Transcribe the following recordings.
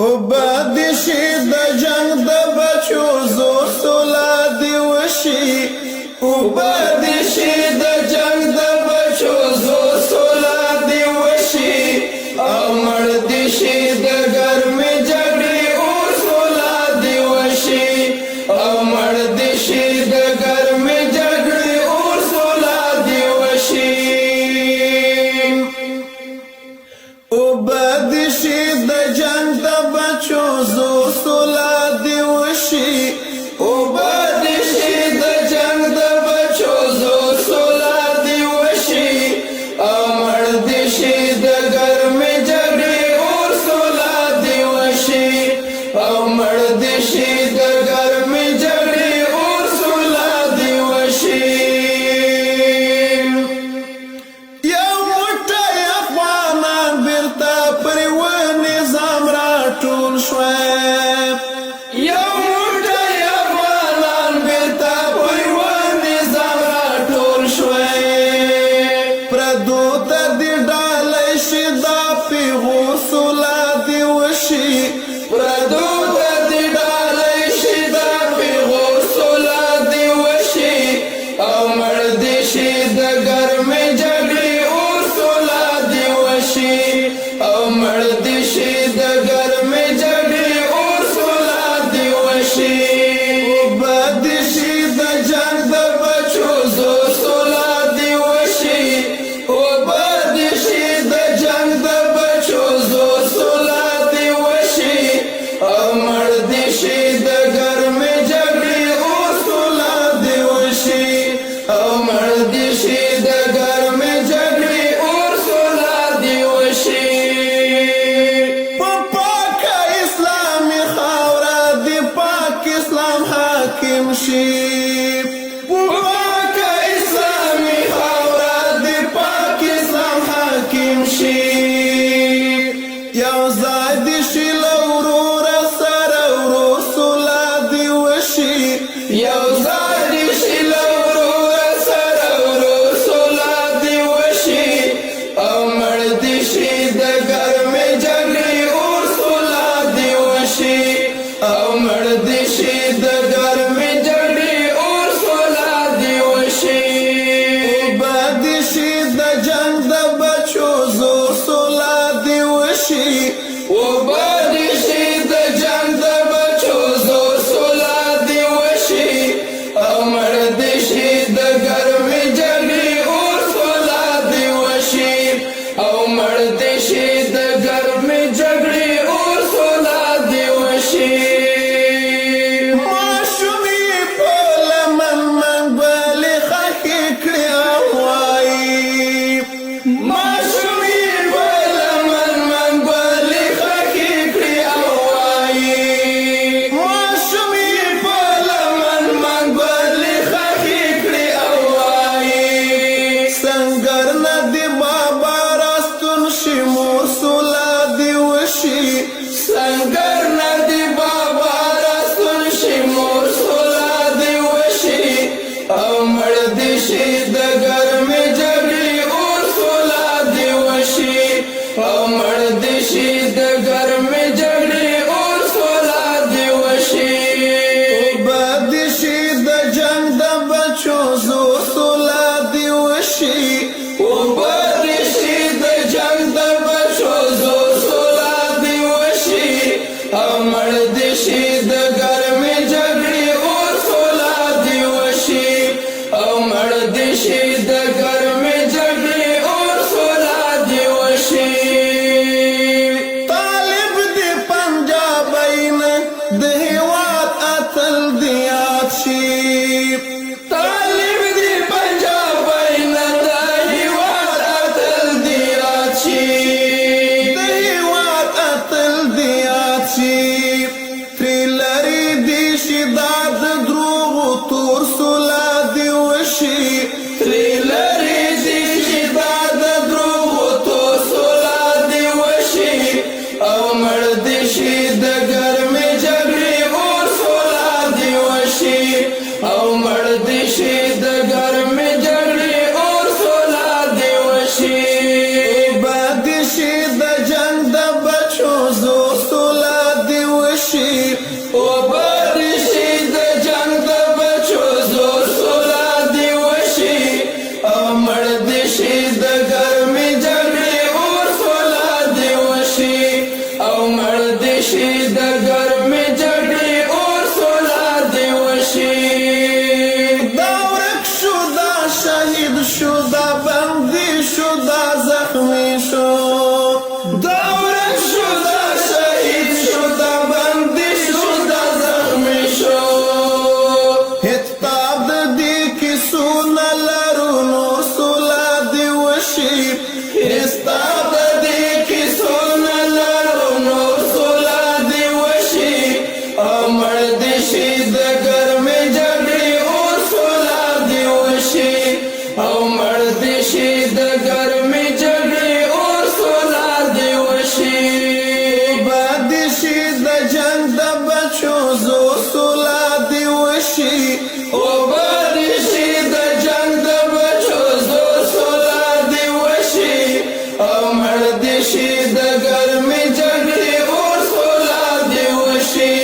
او بادشي د جنگ د بچو زور سولا دی وشي او بادشي د جنگ د بچو زور سولا دی وشي او مړ دی شي د ګرمې جګړې اور سولا دی وشي او مړ دی شي د ګرمې جګړې اور سولا دی وشي او بادشي د جنگ د بچو زور سولا دی وشي او بادشي د جنگ د بچو زور سولا دی وشي او مړ دی شي د ګرمې جګړې اور سولا دی وشي او مړ دی شي د ګرمې جګړې اور سولا دی وشي یو موټی افغانان بیرته پر یوه نظام راټول شوی یو موټی افغانان بیرته پر یوه نظام راټول شوی پردو ته دې ډالۍ شي دا پیغور سولا دې وشي پردو ته دې ډالۍ شي دا پیغور سولا دې وشي او مړ دې شي د ګرمې جګړې اور سولا دې وشي او مړ دې شي د ګرمې جګړې اور سولا دې وشي اوبه دې شي د جنګ د بچو زور سولا دې وشي اوبه دې شي د جنګ د بچو زور سولا دې وشي او مړ دې شي د ګرمې جګړې اور سولا دې وشي او مړ دې شي د ګرمې جګړې اور سولا دې وشي په پاکه اسلامي خاوره دې پاک اسلام حاکم شي په پاکه اسلامي خاوره دې پاک اسلام حاکم شي یو ځای دې شي له وروره سره ورور سولا دې وشي یو ځای دې شي له وروره سره ورور سولا دې وشي او مړ دې شي د ګرمې جګړې اور سولا دې وشي او مړ دې شي د ګرمې جګړې اور سولا دې وشي اوبه دې شي د جنگ د بچو زور سولا دې وشي اوبه دې شي د جنگ د بچو زور سولا دې وشي او مړ دې شي د ګرمې جګړې اور سولا دې وشي او مړ دې شي د ګرمې جګړې اور سولا دې وشي ماشومې په لمن منګولې خښې کړې او وایي ماشومې په لمن منګولې خښې کړې او وایي ماشومې په لمن منګولې خښې کړې او وایي سنګر نه دې بابا راستون شي مور سولا دې وشي سنګر نه دې بابا راستون شي مور سولا دې وشي او مړ دې شي د ګرمې جګړې اور سولا دې وشي او مړ دې شي د ګرمې جګړې اور سولا دې وشي اوبه دې شي د جنگ د بچو زور سولا دې وشي اوبه دې شي د جنگ د بچو زور سولا دې وشي او مړ دې شي د ګرمې جګړې اور سولا دې وشي او مړ دې شي د ګرمې جګړې اور سولا دې وشي طالب دې پنجابی نه د هېواد اتل دې یاد شي طالب دې پنجابی نه د هېواد اتل دې یاد شي د هېواد اتل دې یاد شي ترې شي د ګرمې جګړې اور سوله دې وشي دا ورک شو دا شهید شو دا بندي شو دا زخمی شو دا ورک شو دا شهید شو دا بندي شو دا زخمی شو هتاب د دې کیسو نه لرو نور سوله دې وشي هتاب د دې کیسو نه لرو نور سوله دې وشي او مړ دې شي د ګرمې جګړې اور سوله دې وشي او مړ دې شي د ګرمې جګړې اور سوله دې وشي باد شي د جنگ د بچو زو سوله دې وشي او باد شي د جنگ د بچو زو سوله دې وشي او مړ دې شي د ګرمې جګړې اور سوله دې وشي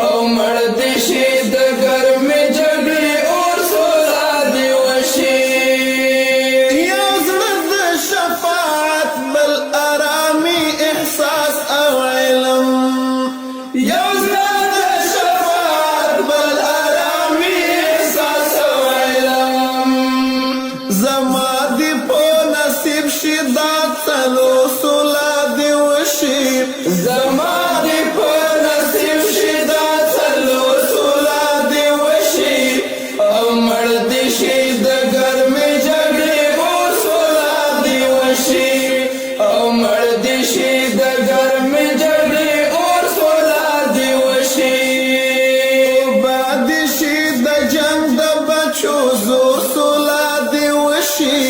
او مړ دې شي د ګرمې جګړې اور سوله دې وشي یو زړه د شفاعت بل ارامي احساس او علم یو زړه د شفاعت بل ارامي احساس او علم زما دې په نصیب شي دا څلو سوله دې وشي زما دې په نصیب شي دا څلو سوله دې وشي او مړ دې شي د ګرمې جګړې اور سوله دې وشي او مړ دې شي د ګرمې جګړې اور سوله دې وشي باد شي د جنگ د بچو زو سوله دې وشي